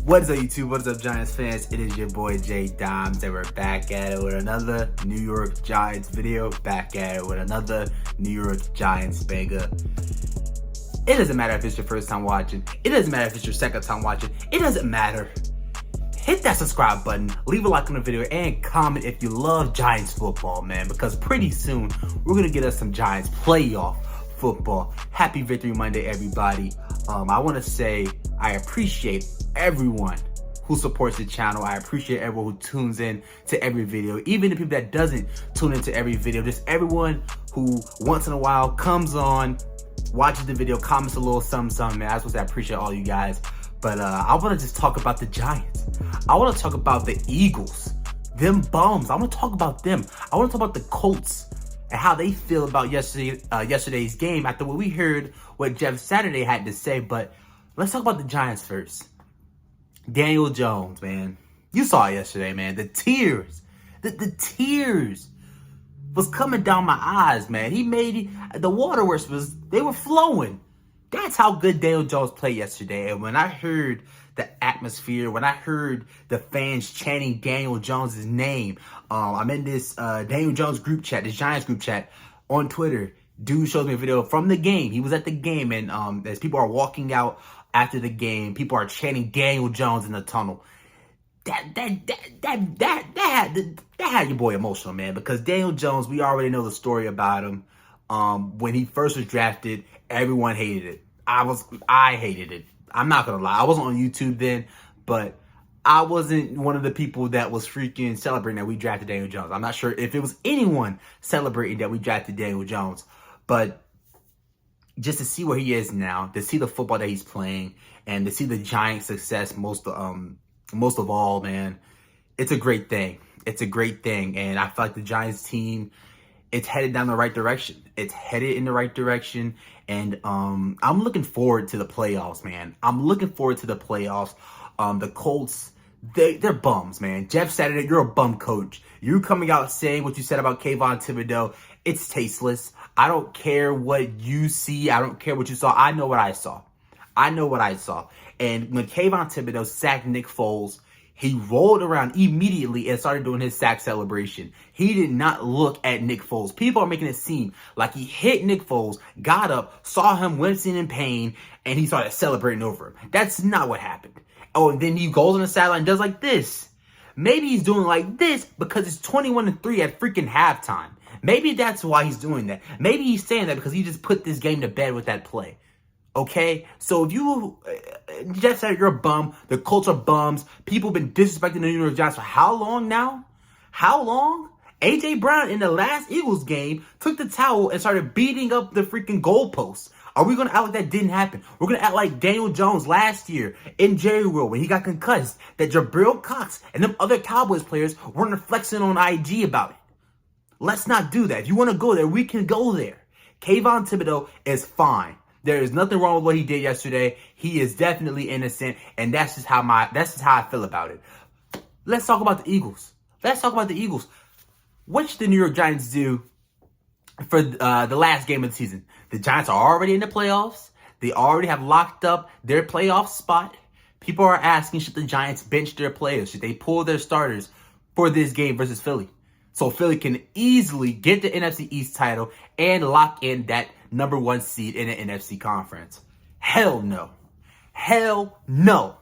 What is up, YouTube? What is up, Giants fans? It is your boy J Dimes, and we're back at it with another New York Giants video. Back at it with another New York Giants banger. It doesn't matter if it's your first time watching. It doesn't matter if it's your second time watching. It doesn't matter. Hit that subscribe button, leave a like on the video, and comment if you love Giants football, man. Because pretty soon, we're going to get us some Giants playoff football. Happy Victory Monday, everybody. I want to say I appreciate everyone who supports the channel. I appreciate everyone who tunes in to every video, even the people that doesn't tune into every video. Just everyone who once in a while comes on, watches the video, comments a little something, man. I just want to say I appreciate all you guys. But I want to just talk about the Giants. I want to talk about the Eagles, them bums. I want to talk about them. I want to talk about the Colts and how they feel about yesterday's game after what we heard what Jeff Saturday had to say. But let's talk about the Giants first. Daniel Jones, man. You saw it yesterday, man. The tears. The tears was coming down my eyes, man. He made the waterworks they were flowing. That's how good Daniel Jones played yesterday. And when I heard the atmosphere, when I heard the fans chanting Daniel Jones' name, I'm in this Daniel Jones group chat, this Giants group chat on Twitter. Dude shows me a video from the game. He was at the game, and as people are walking out after the game, people are chanting Daniel Jones in the tunnel. That had your boy emotional, man, because Daniel Jones, we already know the story about him. When he first was drafted, everyone hated it. I hated it. I'm not gonna lie. I wasn't on YouTube then, but I wasn't one of the people that was freaking celebrating that we drafted Daniel Jones. I'm not sure if it was anyone celebrating that we drafted Daniel Jones, but just to see where he is now, to see the football that he's playing, and to see the Giants' success most of all, man, it's a great thing. It's a great thing, and I feel like the Giants team, it's headed down the right direction. It's headed in the right direction, and I'm looking forward to the playoffs, man. I'm looking forward to the playoffs. The Colts, they're bums, man. Jeff Saturday, you're a bum coach. You coming out saying what you said about Kayvon Thibodeau, it's tasteless. I don't care what you see. I don't care what you saw. I know what I saw. I know what I saw. And when Kayvon Thibodeau sacked Nick Foles, he rolled around immediately and started doing his sack celebration. He did not look at Nick Foles. People are making it seem like he hit Nick Foles, got up, saw him wincing in pain, and he started celebrating over him. That's not what happened. Oh, and then he goes on the sideline and does like this. Maybe he's doing like this because it's 21-3 at freaking halftime. Maybe that's why he's doing that. Maybe he's saying that because he just put this game to bed with that play. Okay, so if you just said you're a bum, the Colts are bums. People have been disrespecting the New York Giants for how long now? How long? A.J. Brown in the last Eagles game took the towel and started beating up the freaking goalposts. Are we going to act like that didn't happen? We're going to act like Daniel Jones last year in Jerry World when he got concussed, that Jabril Cox and them other Cowboys players weren't flexing on IG about it. Let's not do that. If you want to go there, we can go there. Kayvon Thibodeau is fine. There is nothing wrong with what he did yesterday. He is definitely innocent, and that's just how I feel about it. Let's talk about the Eagles. Let's talk about the Eagles. What should the New York Giants do for the last game of the season? The Giants are already in the playoffs. They already have locked up their playoff spot. People are asking, should the Giants bench their players? Should they pull their starters for this game versus Philly? So Philly can easily get the NFC East title and lock in that #1 seed in the NFC conference. Hell no. Hell no.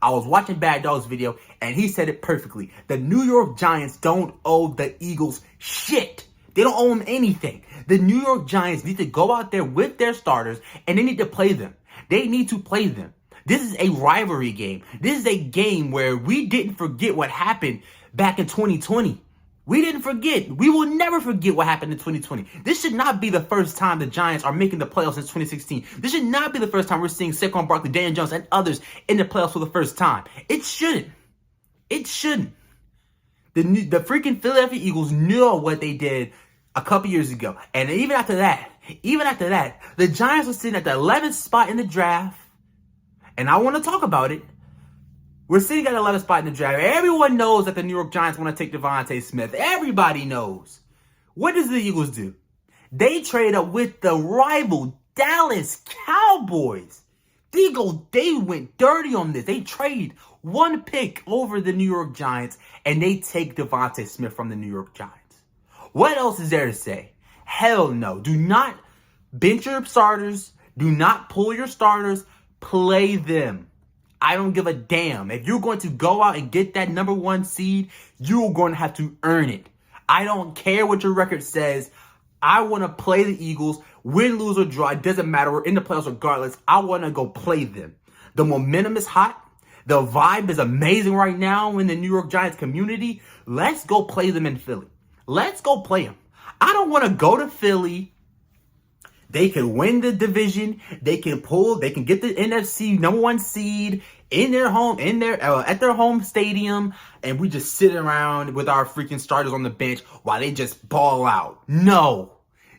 I was watching Bad Dog's video and he said it perfectly. The New York Giants don't owe the Eagles shit. They don't owe them anything. The New York Giants need to go out there with their starters and they need to play them. They need to play them. This is a rivalry game. This is a game where we didn't forget what happened back in 2020. We didn't forget. We will never forget what happened in 2020. This should not be the first time the Giants are making the playoffs since 2016. This should not be the first time we're seeing Saquon Barkley, Daniel Jones, and others in the playoffs for the first time. It shouldn't. It shouldn't. The freaking Philadelphia Eagles knew what they did a couple years ago. And even after that, the Giants were sitting at the 11th spot in the draft. And I want to talk about it. We're sitting at the 11th spot in the draft. Everyone knows that the New York Giants want to take Devontae Smith. Everybody knows. What does the Eagles do? They trade up with the rival Dallas Cowboys. They went dirty on this. They trade one pick over the New York Giants, and they take Devontae Smith from the New York Giants. What else is there to say? Hell no. Do not bench your starters. Do not pull your starters. Play them. I don't give a damn. If you're going to go out and get that number 1 seed, you're going to have to earn it. I don't care what your record says. I want to play the Eagles. Win, lose, or draw. It doesn't matter. We're in the playoffs regardless. I want to go play them. The momentum is hot. The vibe is amazing right now in the New York Giants community. Let's go play them in Philly. Let's go play them. I don't want to go to Philly. They can win the division. They can get the NFC number 1 seed in their home, at their home stadium, and we just sit around with our freaking starters on the bench while they just ball out. No,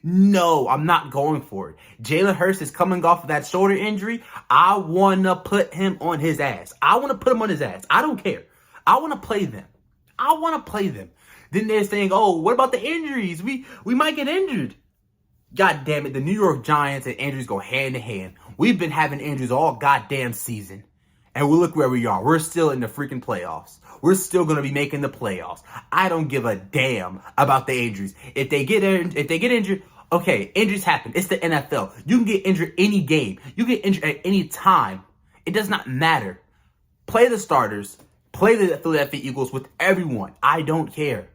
I'm not going for it. Jalen Hurts is coming off of that shoulder injury. I want to put him on his ass. I don't care. I want to play them. Then they're saying, oh, what about the injuries? We might get injured. God damn it, the New York Giants and injuries go hand in hand. We've been having injuries all goddamn season. And we look where we are. We're still in the freaking playoffs. We're still going to be making the playoffs. I don't give a damn about the injuries. If they get injured, okay, injuries happen. It's the NFL. You can get injured any game. You get injured at any time. It does not matter. Play the starters. Play the Philadelphia Eagles with everyone. I don't care.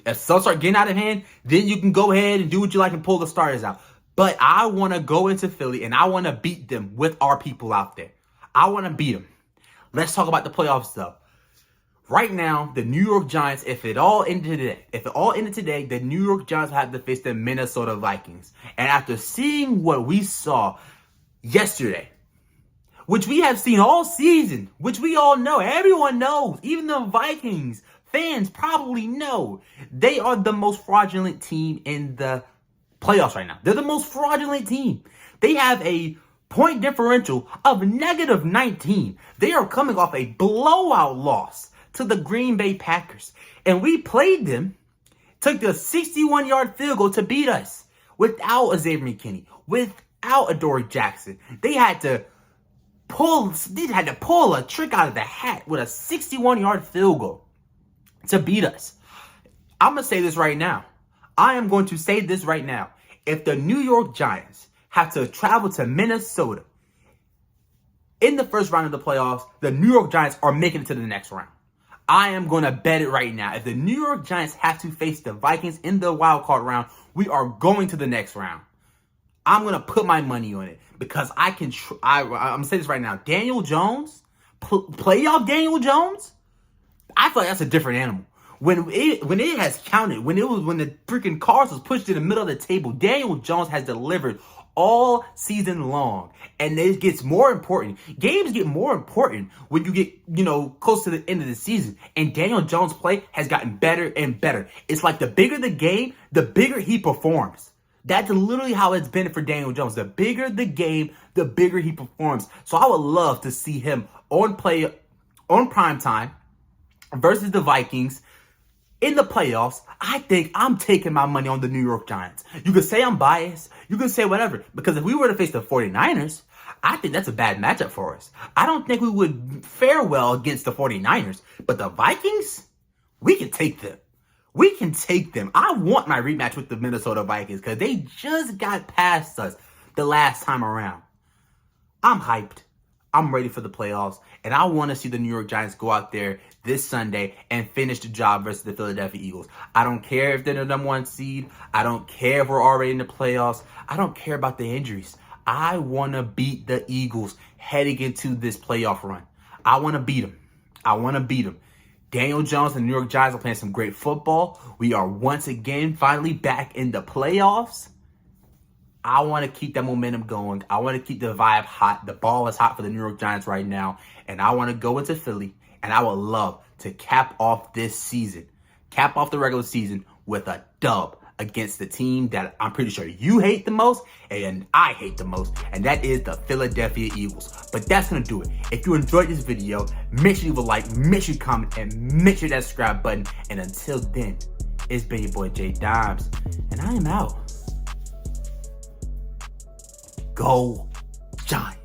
If some start getting out of hand, then you can go ahead and do what you like and pull the starters out. But I want to go into Philly and I want to beat them with our people out there. I want to beat them. Let's talk about the playoffs though. Right now, the New York Giants, if it all ended today, the New York Giants will have to face the Minnesota Vikings. And after seeing what we saw yesterday, which we have seen all season, which we all know, everyone knows, even the Vikings fans probably know, they are the most fraudulent team in the playoffs right now. They're the most fraudulent team. They have a point differential of -19. They are coming off a blowout loss to the Green Bay Packers. And we played them, took the 61-yard field goal to beat us without a Xavier McKinney, without a Dory Jackson. They had to pull a trick out of the hat with a 61-yard field goal to beat us. I'm going to say this right now. I am going to say this right now. If the New York Giants have to travel to Minnesota in the first round of the playoffs, the New York Giants are making it to the next round. I am going to bet it right now. If the New York Giants have to face the Vikings in the wild card round, we are going to the next round. I'm going to put my money on it because I'm going to say this right now. Daniel Jones, playoff Daniel Jones, I feel like that's a different animal. When it has counted, when the freaking cards was pushed in the middle of the table, Daniel Jones has delivered all season long. And it gets more important. Games get more important when you get, close to the end of the season. And Daniel Jones' play has gotten better and better. It's like the bigger the game, the bigger he performs. That's literally how it's been for Daniel Jones. The bigger the game, the bigger he performs. So I would love to see him on prime time versus the Vikings in the playoffs. I think I'm taking my money on the New York Giants. You could say I'm biased. You can say whatever. Because if we were to face the 49ers, I think that's a bad matchup for us. I don't think we would fare well against the 49ers. But the Vikings, we can take them. We can take them. I want my rematch with the Minnesota Vikings because they just got past us the last time around. I'm hyped. I'm ready for the playoffs, and I want to see the New York Giants go out there this Sunday and finish the job versus the Philadelphia Eagles. I don't care if they're the number 1 seed. I don't care if we're already in the playoffs. I don't care about the injuries. I want to beat the Eagles heading into this playoff run. I want to beat them. Daniel Jones and the New York Giants are playing some great football. We are once again finally back in the playoffs. I want to keep that momentum going. I want to keep the vibe hot. The ball is hot for the New York Giants right now. And I want to go into Philly. And I would love to cap off this season. Cap off the regular season with a dub against the team that I'm pretty sure you hate the most and I hate the most. And that is the Philadelphia Eagles. But that's going to do it. If you enjoyed this video, make sure you leave a like, make sure you comment, and make sure that subscribe button. And until then, it's been your boy J Dimes. And I am out. Go Giants.